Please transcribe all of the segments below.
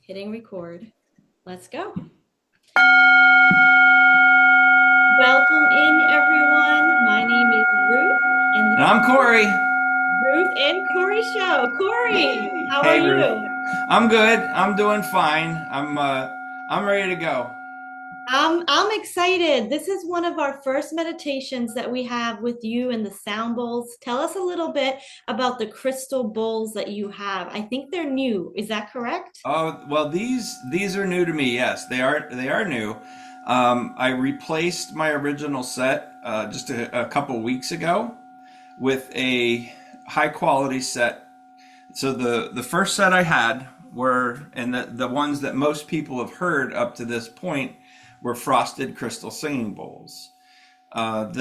Hitting record. Let's go. Welcome in, everyone. My name is Ruth, and And I'm Cory. Ruth and Cory show. Cory, how are Hey Ruth. you? I'm good. I'm doing fine. I'm ready to go. I'm excited. This is one of our first meditations that we have with you in the sound bowls. Tell us a little bit about the crystal bowls that you have. I think they're new. Is that correct? Oh, well, these are new to me. Yes, they are new. I replaced my original set just a couple weeks ago with a high quality set. So the first set I had were, and the ones that most people have heard up to this point, were frosted crystal singing bowls. And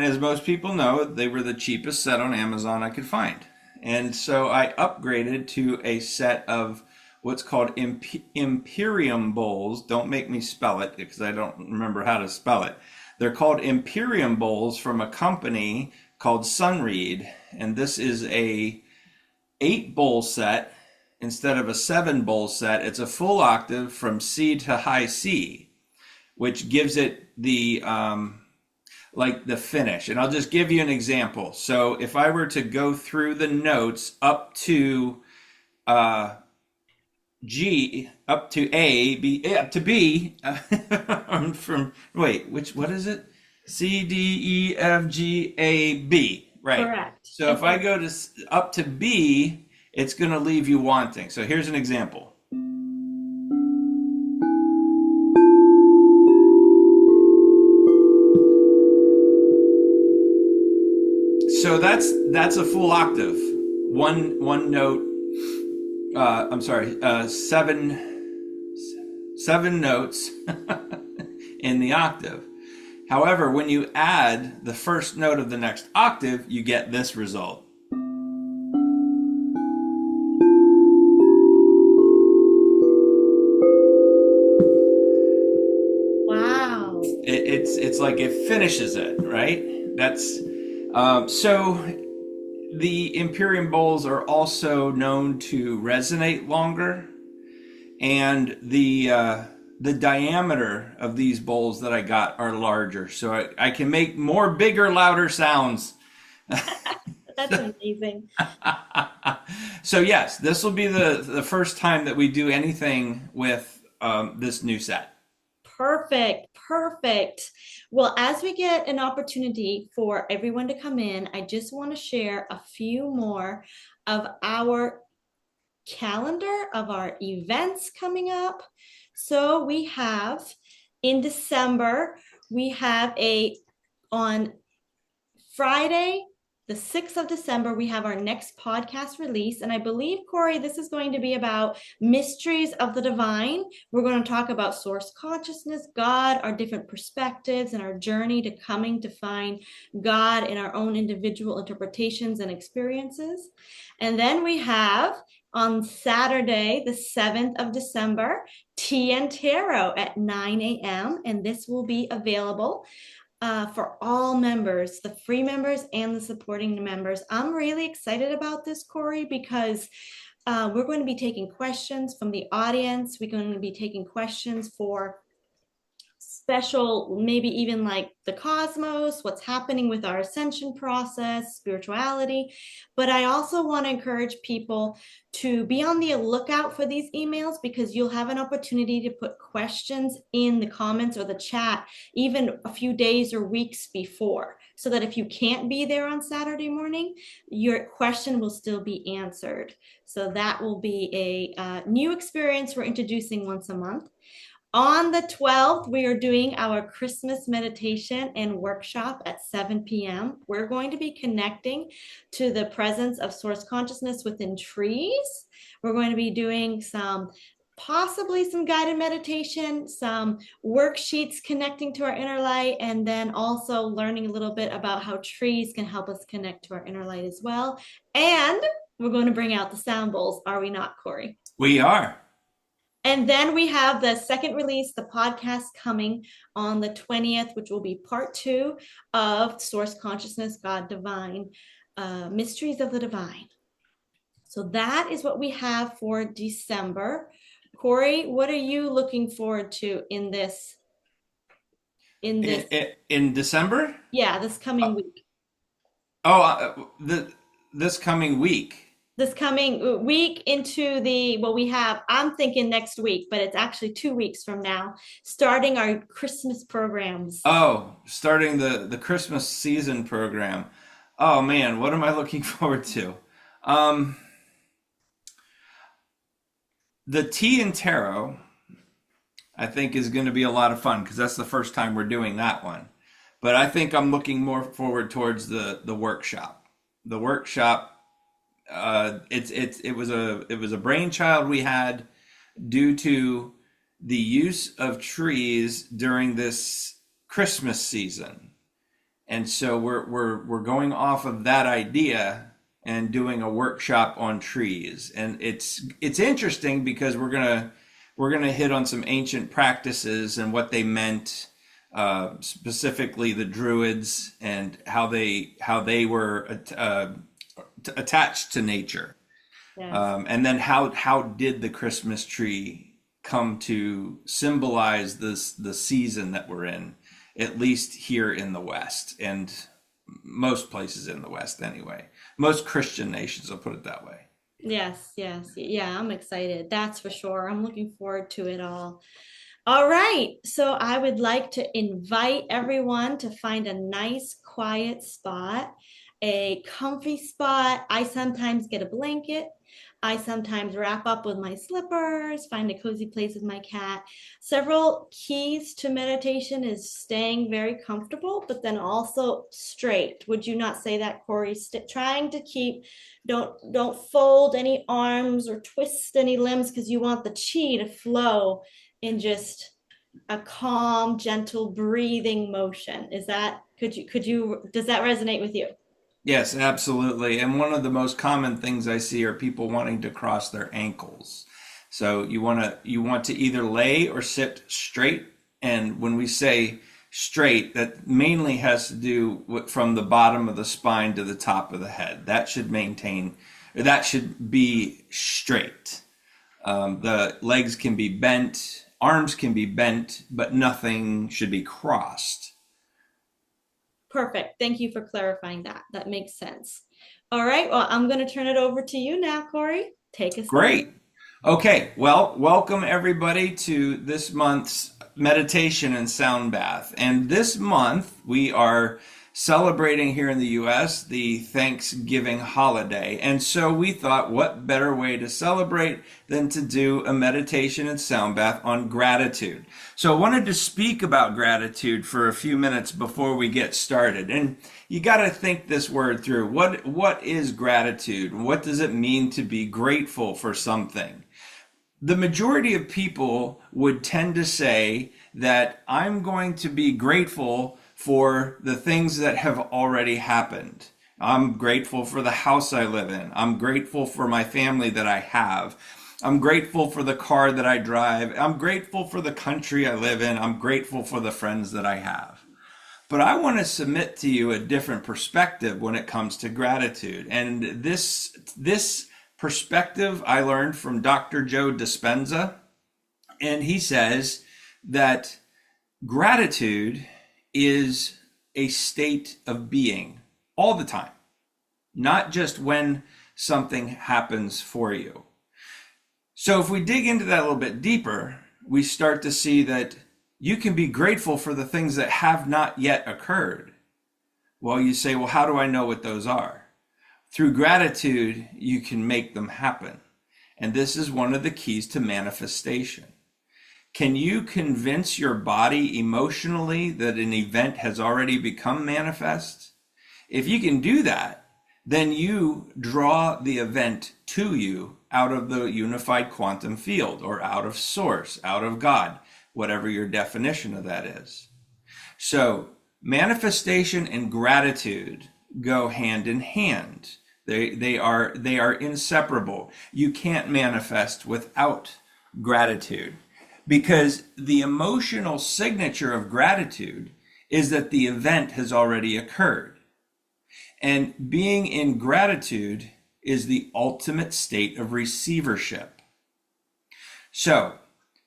as most people know, they were the cheapest set on Amazon I could find. And so I upgraded to a set of what's called Imperium bowls. Don't make me spell it because I don't remember how to spell it. They're called Imperium bowls from a company called Sunreed, and this is a 8 bowl set instead of a 7 bowl set. It's a full octave from C to high C, which gives it the like the finish. And I'll just give you an example. So if I were to go through the notes up to uh, G, up to A, B, up to B, from what is it? C, D, E, F, G, A, B. Right. Correct. So if I go to up to B, it's going to leave you wanting. So here's an example. So that's a full octave. One note. I'm sorry. Seven notes in the octave. However, when you add the first note of the next octave, you get this result. Wow. It's like it finishes it, right? That's so. The Imperium bowls are also known to resonate longer, and the diameter of these bowls that I got are larger, so I can make more bigger, louder sounds. That's amazing. So yes, this will be the first time that we do anything with this new set. Perfect, perfect. Well, as we get an opportunity for everyone to come in, I just want to share a few more of our calendar of our events coming up. So we have in December, we have on Friday, the 6th of December, we have our next podcast release. And I believe, Cory, this is going to be about mysteries of the divine. We're going to talk about source consciousness, God, our different perspectives, and our journey to coming to find God in our own individual interpretations and experiences. And then we have on Saturday, the 7th of December, Tea and Tarot at 9 a.m. And this will be available for all members, the free members and the supporting members. I'm really excited about this, Cory, because we're going to be taking questions from the audience. We're going to be taking questions for special, maybe even like the cosmos, what's happening with our ascension process, spirituality. But I also want to encourage people to be on the lookout for these emails, because you'll have an opportunity to put questions in the comments or the chat even a few days or weeks before, so that if you can't be there on Saturday morning, your question will still be answered. So that will be a new experience we're introducing once a month. On the 12th, we are doing our Christmas meditation and workshop at 7 p.m. We're going to be connecting to the presence of source consciousness within trees. We're going to be doing possibly some guided meditation, some worksheets connecting to our inner light, and then also learning a little bit about how trees can help us connect to our inner light as well. And we're going to bring out the sound bowls, are we not, Cory? We are. And then we have the second release, the podcast coming on the 20th, which will be part 2 of Source Consciousness, God Divine, Mysteries of the Divine. So that is what we have for December. Cory, what are you looking forward to in this, In December? yeah, this Uh, coming week? oh, this coming week. This coming week into well, I'm thinking next week, but it's actually 2 weeks from now, starting our Christmas programs. Oh, starting the Christmas season program. Oh man, what am I looking forward to? Um, the tea and tarot, I think, is going to be a lot of fun because that's the first time we're doing that one. But I think I'm looking more forward towards the workshop. The workshop, it was a brainchild we had due to the use of trees during this Christmas season. And so we're going off of that idea and doing a workshop on trees. And it's interesting because we're gonna hit on some ancient practices and what they meant, specifically the Druids and how they were attached to nature. Yes. And then how did the Christmas tree come to symbolize the season that we're in, at least here in the West and most places in the West anyway. Most Christian nations, will put it that way. Yes, yes. Yeah, I'm excited. That's for sure. I'm looking forward to it all. All right. So I would like to invite everyone to find a nice, quiet spot, a comfy spot. I sometimes get a blanket. I sometimes wrap up with my slippers, find a cozy place with my cat. Several keys to meditation is staying very comfortable, but then also straight. Would you not say that, Cory? Trying to keep, don't fold any arms or twist any limbs because you want the chi to flow in just a calm, gentle, breathing motion. Does that resonate with you? Yes, absolutely. And one of the most common things I see are people wanting to cross their ankles. So you want to either lay or sit straight. And when we say straight, that mainly has to do with from the bottom of the spine to the top of the head. That should be straight. The legs can be bent, arms can be bent, but nothing should be crossed. Perfect. Thank you for clarifying that. That makes sense. All right. Well, I'm going to turn it over to you now, Cory. Take us away. Great. Okay, well, welcome everybody to this month's meditation and sound bath. And this month we are celebrating here in the US the Thanksgiving holiday. And so we thought, what better way to celebrate than to do a meditation and sound bath on gratitude? So I wanted to speak about gratitude for a few minutes before we get started. And you got to think this word through. What is gratitude? What does it mean to be grateful for something? The majority of people would tend to say that I'm going to be grateful for the things that have already happened. I'm grateful for the house I live in. I'm grateful for my family that I have. I'm grateful for the car that I drive. I'm grateful for the country I live in. I'm grateful for the friends that I have. But I want to submit to you a different perspective when it comes to gratitude. And this perspective I learned from Dr. Joe Dispenza. And he says that gratitude is a state of being all the time, not just when something happens for you. So if we dig into that a little bit deeper, we start to see that you can be grateful for the things that have not yet occurred. Well, you say, well, how do I know what those are? Through gratitude, you can make them happen. And this is one of the keys to manifestation. Can you convince your body emotionally that an event has already become manifest? If you can do that, then you draw the event to you out of the unified quantum field or out of source, out of God, whatever your definition of that is. So manifestation and gratitude go hand in hand. They are inseparable. You can't manifest without gratitude, because the emotional signature of gratitude is that the event has already occurred. And being in gratitude is the ultimate state of receivership. So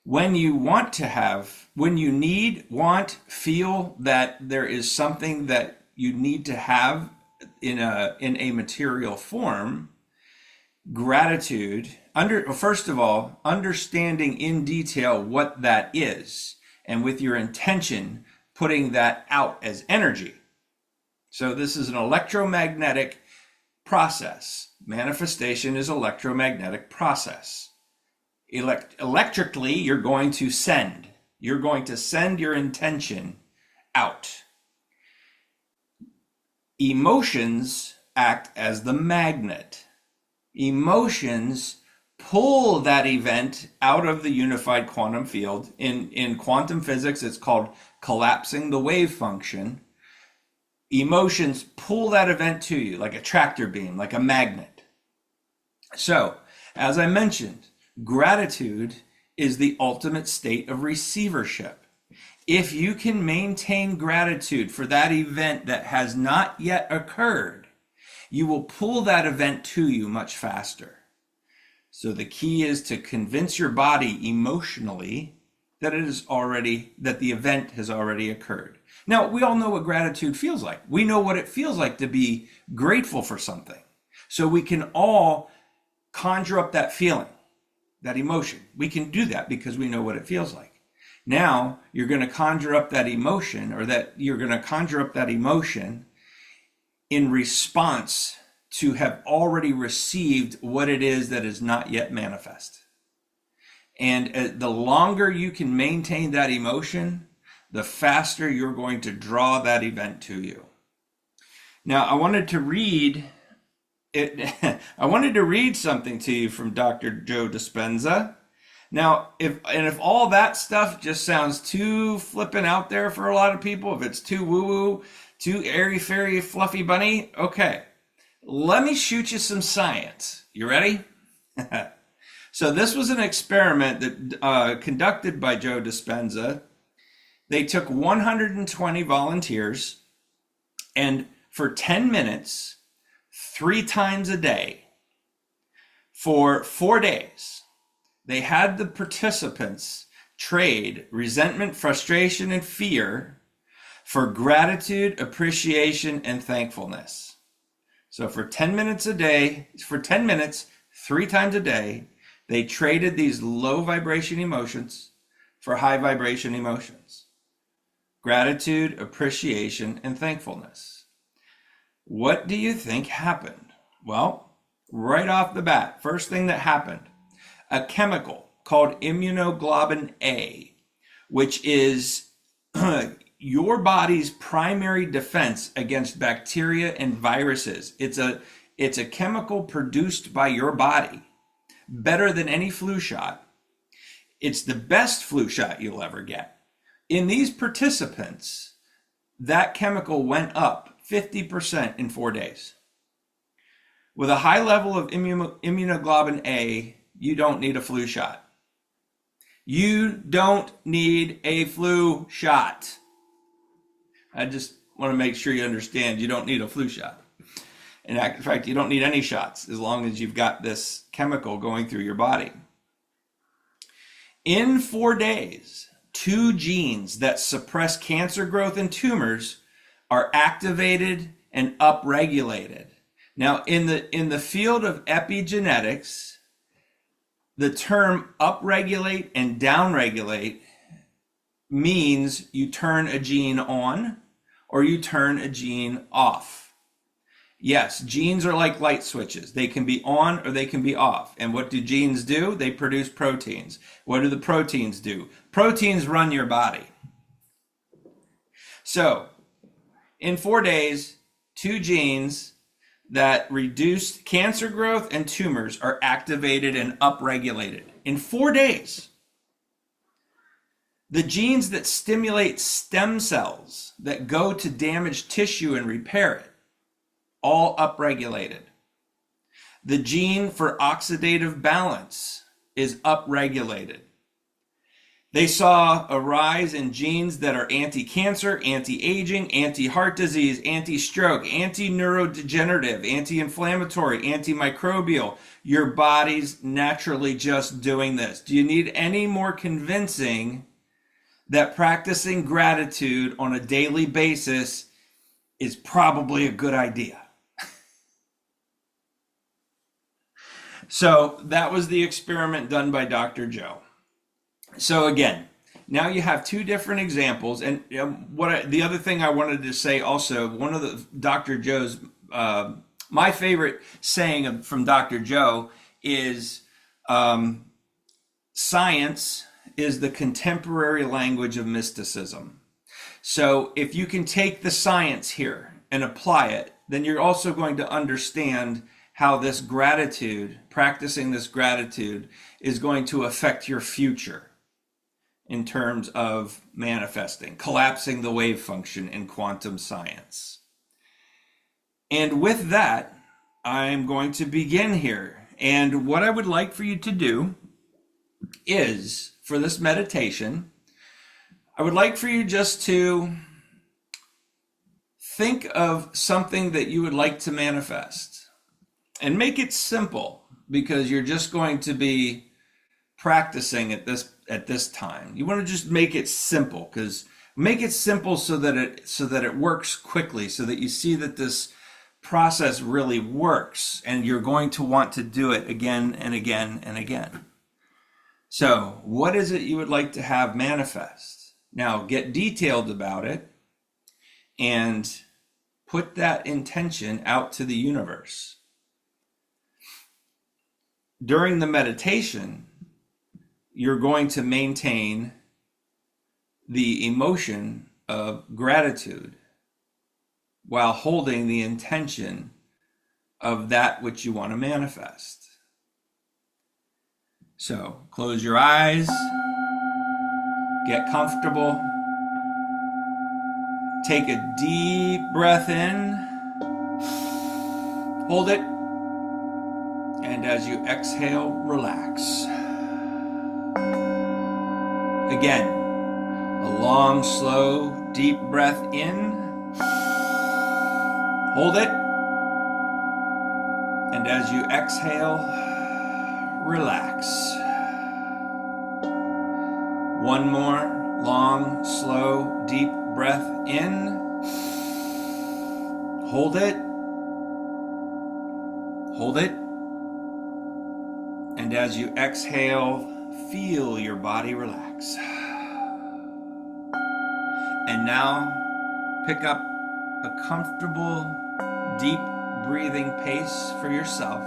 when you want to have, when you need, want, feel that there is something that you need to have in a material form, gratitude, first of all, understanding in detail what that is, and with your intention, putting that out as energy. So this is an electromagnetic process. Manifestation is electromagnetic process. Electrically, you're going to send. You're going to send your intention out. Emotions act as the magnet. Emotions pull that event out of the unified quantum field. In quantum physics, it's called collapsing the wave function. Emotions pull that event to you like a tractor beam, like a magnet. So, as I mentioned, gratitude is the ultimate state of receivership. If you can maintain gratitude for that event that has not yet occurred, you will pull that event to you much faster. So the key is to convince your body emotionally that that the event has already occurred. Now, we all know what gratitude feels like. We know what it feels like to be grateful for something. So we can all conjure up that feeling, that emotion. We can do that because we know what it feels like. Now, you're going to conjure up that emotion, in response to have already received what it is that is not yet manifest. And the longer you can maintain that emotion, the faster you're going to draw that event to you. Now, I wanted to read something to you from Dr. Joe Dispenza. Now, if all that stuff just sounds too flippin' out there for a lot of people, if it's too woo-woo, too airy-fairy, fluffy bunny, okay. Let me shoot you some science. You ready? So this was an experiment that conducted by Joe Dispenza. They took 120 volunteers, and for 10 minutes, 3 times a day, for 4 days, they had the participants trade resentment, frustration, and fear for gratitude, appreciation, and thankfulness. So for 10 minutes, 3 times a day, they traded these low vibration emotions for high vibration emotions. Gratitude, appreciation, and thankfulness. What do you think happened? Well, right off the bat, first thing that happened, a chemical called immunoglobulin A, which is your body's primary defense against bacteria and viruses. It's a chemical produced by your body, better than any flu shot. It's the best flu shot you'll ever get. In these participants, that chemical went up 50% in 4 days. With a high level of immunoglobulin A, you don't need a flu shot. You don't need a flu shot. I just want to make sure you understand you don't need a flu shot. In fact, you don't need any shots as long as you've got this chemical going through your body. In 4 days, 2 genes that suppress cancer growth and tumors are activated and upregulated. Now, in the field of epigenetics, the term upregulate and downregulate means you turn a gene on or you turn a gene off. Yes, genes are like light switches. They can be on or they can be off. And what do genes do? They produce proteins. What do the proteins do? Proteins run your body. So, in 4 days, 2 genes that reduce cancer growth and tumors are activated and upregulated. In 4 days. The genes that stimulate stem cells that go to damaged tissue and repair it, all upregulated. The gene for oxidative balance is upregulated. They saw a rise in genes that are anti-cancer, anti-aging, anti-heart disease, anti-stroke, anti-neurodegenerative, anti-inflammatory, antimicrobial. Your body's naturally just doing this. Do you need any more convincing that practicing gratitude on a daily basis is probably a good idea? So that was the experiment done by Dr. Joe. So again, now you have two different examples, and the other thing I wanted to say also, one of the Dr. Joe's, my favorite saying from Dr. Joe is, science is the contemporary language of mysticism. So if you can take the science here and apply it, then you're also going to understand how this gratitude, practicing this gratitude, is going to affect your future in terms of manifesting, collapsing the wave function in quantum science. And with that, I'm going to begin here. And what I would like for you to do is, for this meditation, I would like for you just to think of something that you would like to manifest. And make it simple, because you're just going to be practicing at this time. You want to just make it simple, because make it simple so that it works quickly, so that you see that this process really works, and you're going to want to do it again and again and again. So, what is it you would like to have manifest? Now, get detailed about it and put that intention out to the universe. During the meditation, you're going to maintain the emotion of gratitude while holding the intention of that which you want to manifest. So close your eyes, get comfortable, take a deep breath in, hold it, and as you exhale, relax. Again, a long, slow, deep breath in. Hold it. And as you exhale, relax. One more long, slow, deep breath in. Hold it. Hold it. And as you exhale, feel your body relax. And now, pick up a comfortable, deep breathing pace for yourself.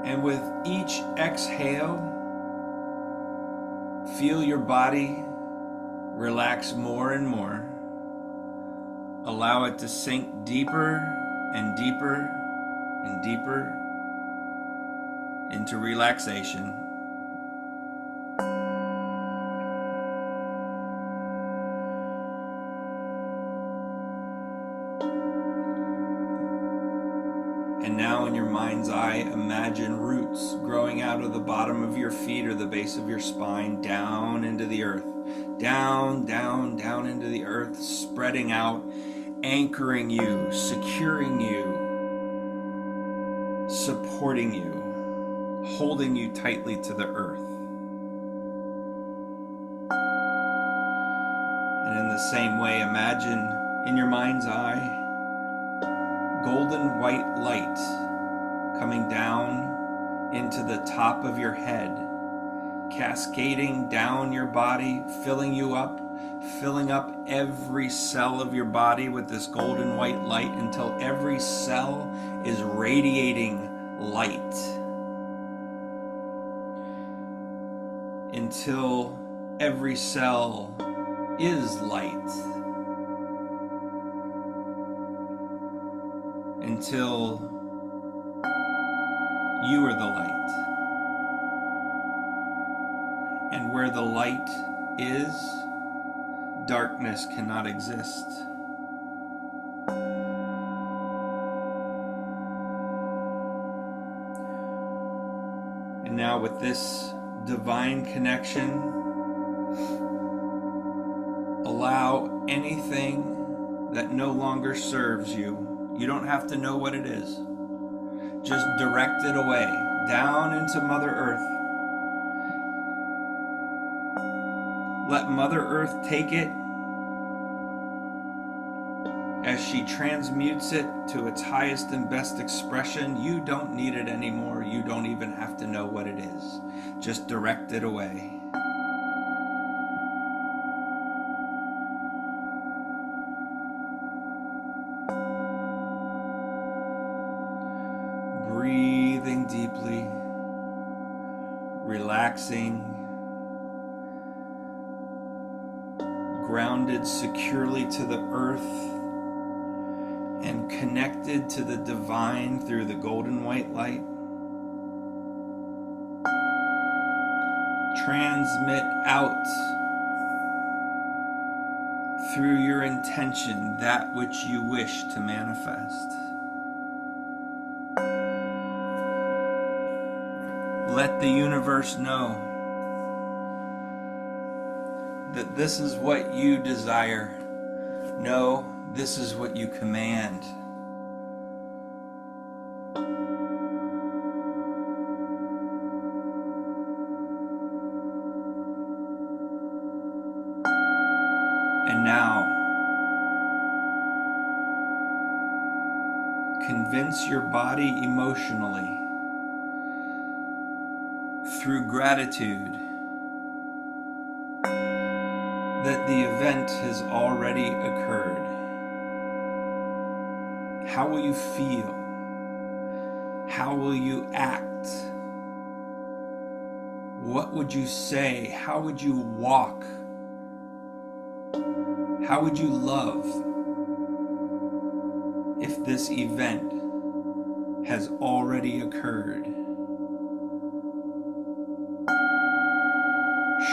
And with each exhale, feel your body relax more and more. Allow it to sink deeper and deeper and deeper into relaxation. And now in your mind's eye, imagine roots growing out of the bottom of your feet or the base of your spine down into the earth. Down, down, down into the earth, spreading out, anchoring you, securing you, supporting you, holding you tightly to the earth. And in the same way, imagine in your mind's eye, golden white light coming down into the top of your head, cascading down your body, filling you up, filling up every cell of your body with this golden white light until every cell is radiating light. Until every cell is light. Until you are the light. And where the light is, darkness cannot exist. now, with this divine connection, allow anything that no longer serves you. You don't have to know what it is. Just direct it away, down into Mother Earth. Let Mother Earth take it as she transmutes it to its highest and best expression. You don't need it anymore. You don't even have to know what it is. Just direct it away. Breathing deeply, relaxing, grounded securely to the earth, and connected to the divine through the golden white light. Transmit out through your intention that which you wish to manifest. Let the universe know that this is what you desire. No, this is what you command. And now, convince your body emotionally through gratitude that the event has already occurred. How will you feel? How will you act? What would you say? How would you walk? How would you love if this event has already occurred?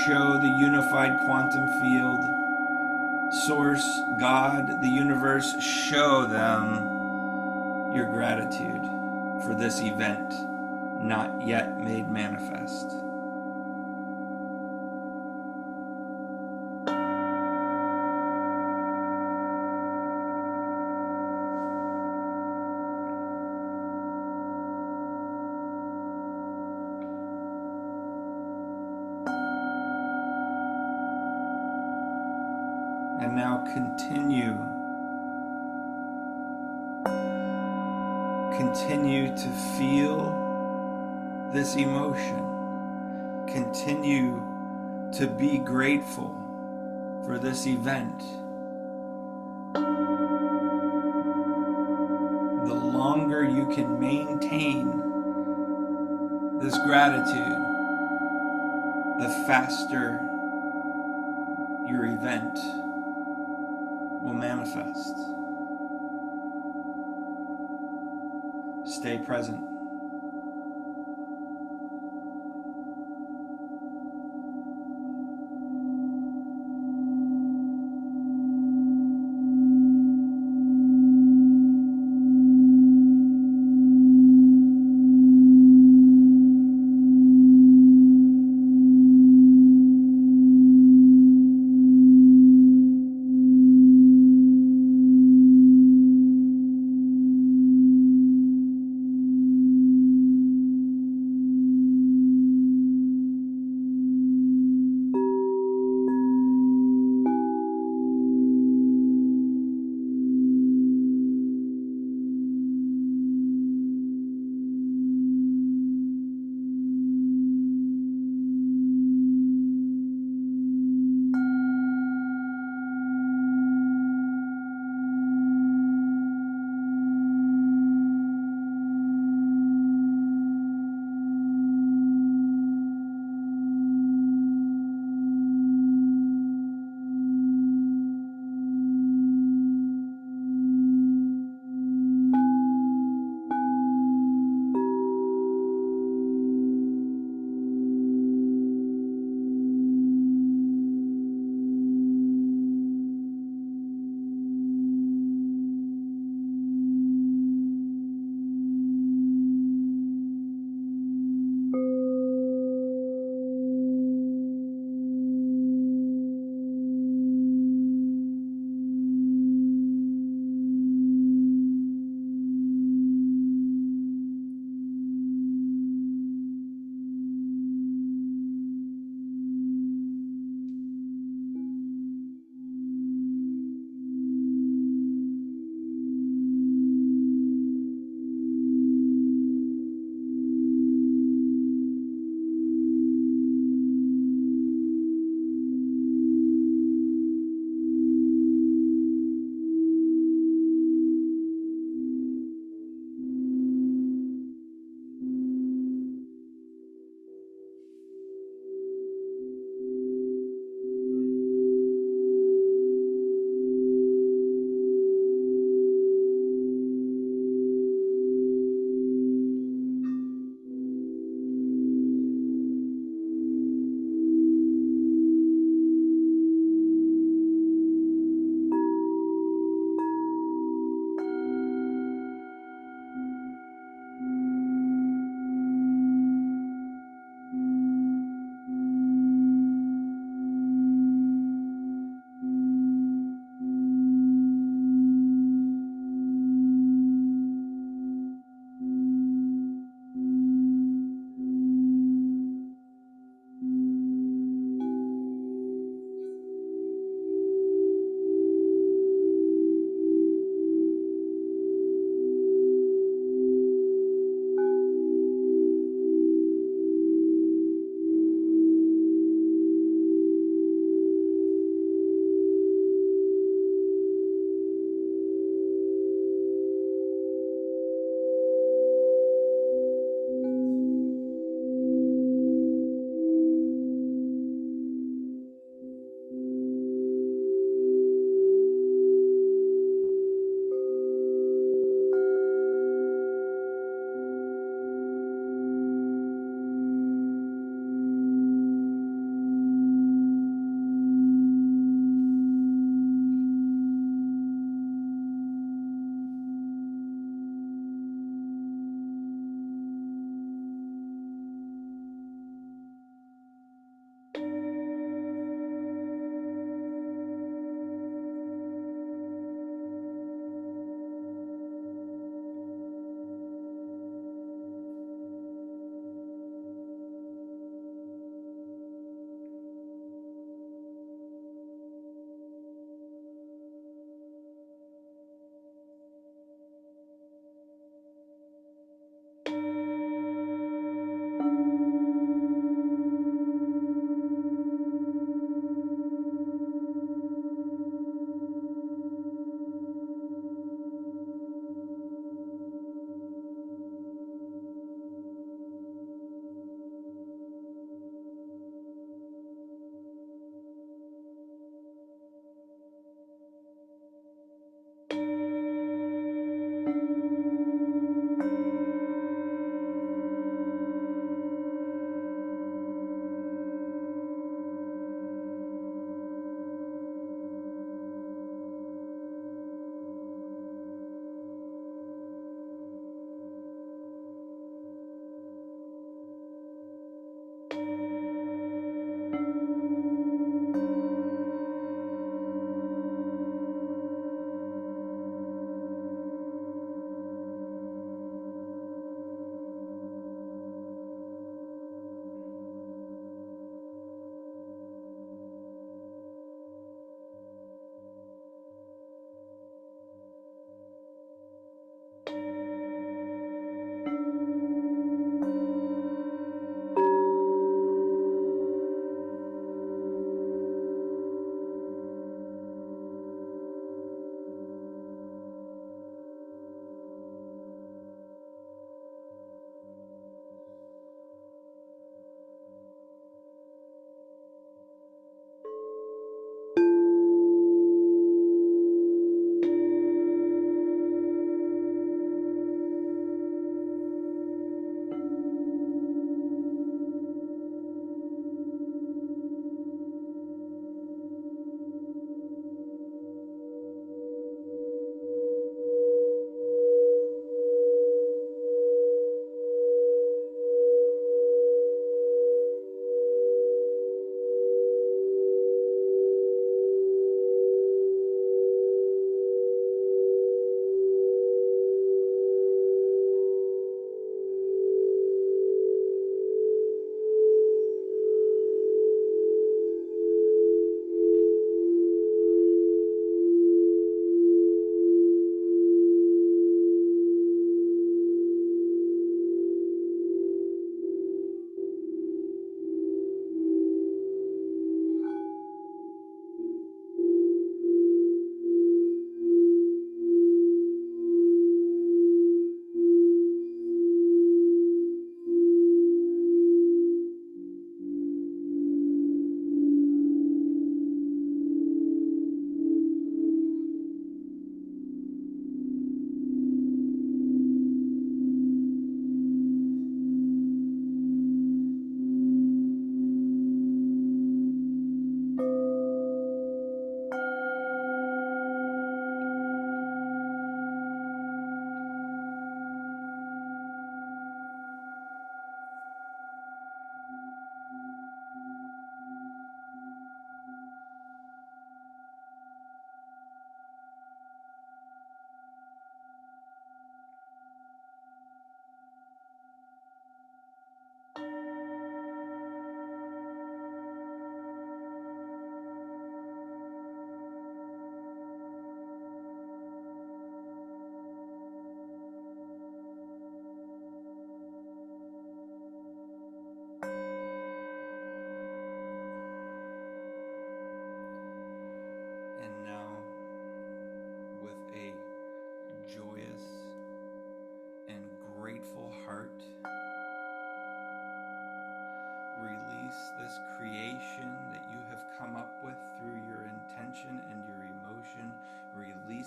Show the unified quantum field, Source, God, the universe, show them your gratitude for this event not yet made manifest. And now continue to feel this emotion. Continue to be grateful for this event. The longer you can maintain this gratitude, the faster your event will manifest. Stay present.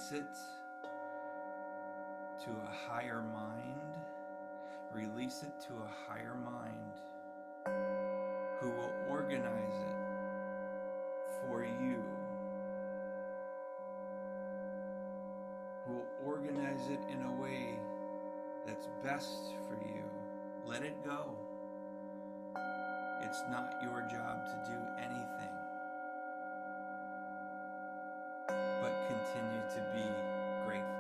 release it to a higher mind. Release it to a higher mind who will organize it for you, who will organize it in a way that's best for you. Let it go. It's not your job to do anything, but continue to be grateful.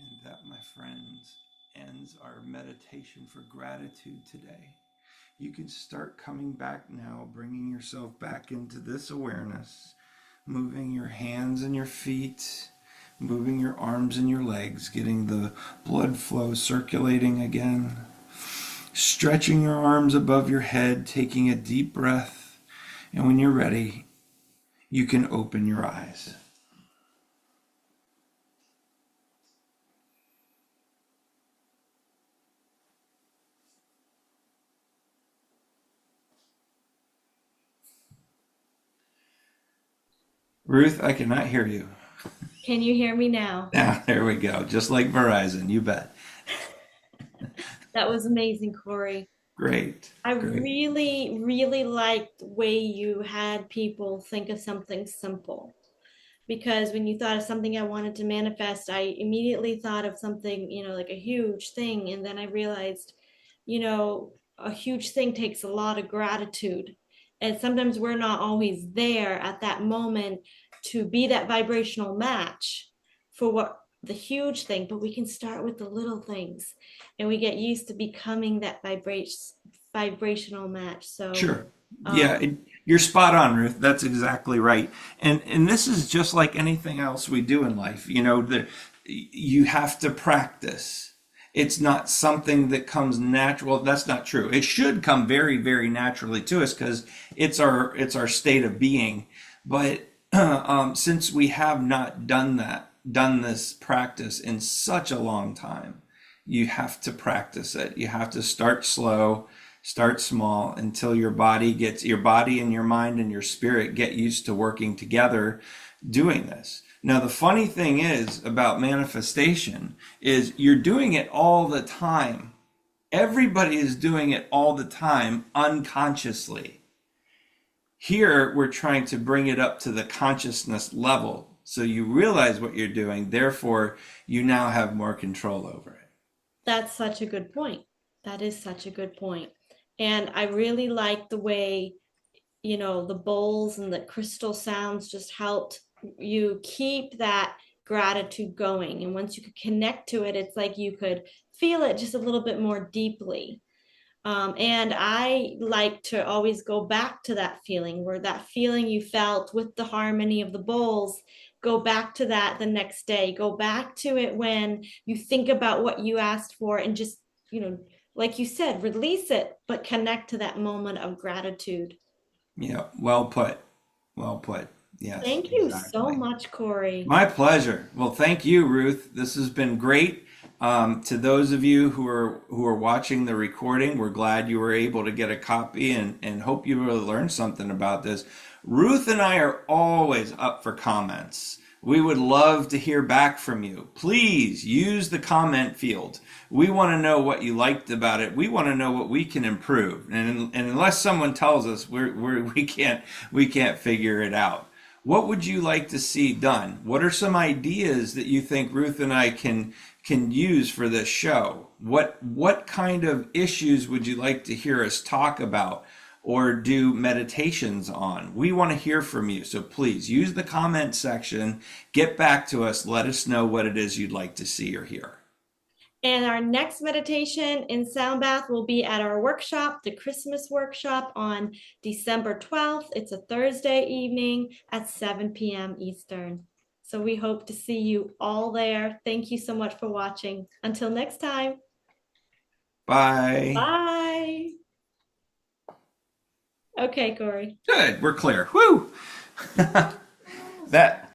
And that, my friends, ends our meditation for gratitude today. You can start coming back now, bringing yourself back into this awareness, moving your hands and your feet, moving your arms and your legs, getting the blood flow circulating again, stretching your arms above your head, taking a deep breath, and when you're ready, you can open your eyes. Ruth, I cannot hear you. Can you hear me now? Ah, there we go. Just like Verizon, you bet. That was amazing, Cory. Great, I great. really, really liked the way you had people think of something simple. Because when you thought of something I wanted to manifest, I immediately thought of something, like a huge thing. And then I realized, a huge thing takes a lot of gratitude. And sometimes we're not always there at that moment to be that vibrational match for what the huge thing, but we can start with the little things and we get used to becoming that vibrational match. So, Sure. Yeah, um, you're spot on, Ruth. That's exactly right. And this is just like anything else we do in life. You have to practice. It's not something that comes natural. That's not true. It should come very, very naturally to us because it's our state of being. But since we have not done this practice in such a long time, you have to practice it. You have to start slow, start small until your body and your mind and your spirit get used to working together doing this. Now, the funny thing is about manifestation is you're doing it all the time. Everybody is doing it all the time unconsciously. Here, we're trying to bring it up to the consciousness level. So you realize what you're doing, therefore, you now have more control over it. that's such a good point. That is such a good point. And I really like the way, the bowls and the crystal sounds just helped you keep that gratitude going. And once you could connect to it, it's like you could feel it just a little bit more deeply. And I like to always go back to that feeling where that feeling you felt with the harmony of the bowls, go back to that the next day, go back to it when you think about what you asked for and just, like you said, release it, but connect to that moment of gratitude. Yeah, well put. Well put. Yes, Thank you so exactly. much, Cory. My pleasure. Well, thank you, Ruth. This has been great. To those of you who are watching the recording, we're glad you were able to get a copy and hope you really learned something about this. Ruth and I are always up for comments. We would love to hear back from you. Please use the comment field. We want to know what you liked about it. We want to know what we can improve. And unless someone tells us, we can't figure it out. What would you like to see done? What are some ideas that you think Ruth and I can use for this show? What kind of issues would you like to hear us talk about or do meditations on? We want to hear from you. So please use the comment section, get back to us, let us know what it is you'd like to see or hear. And our next meditation in Sound Bath will be at our workshop, the Christmas workshop on December 12th. It's a Thursday evening at 7 p.m. Eastern. So we hope to see you all there. Thank you so much for watching. Until next time. Bye. Bye. Okay, Cory. Good, we're clear. Woo! That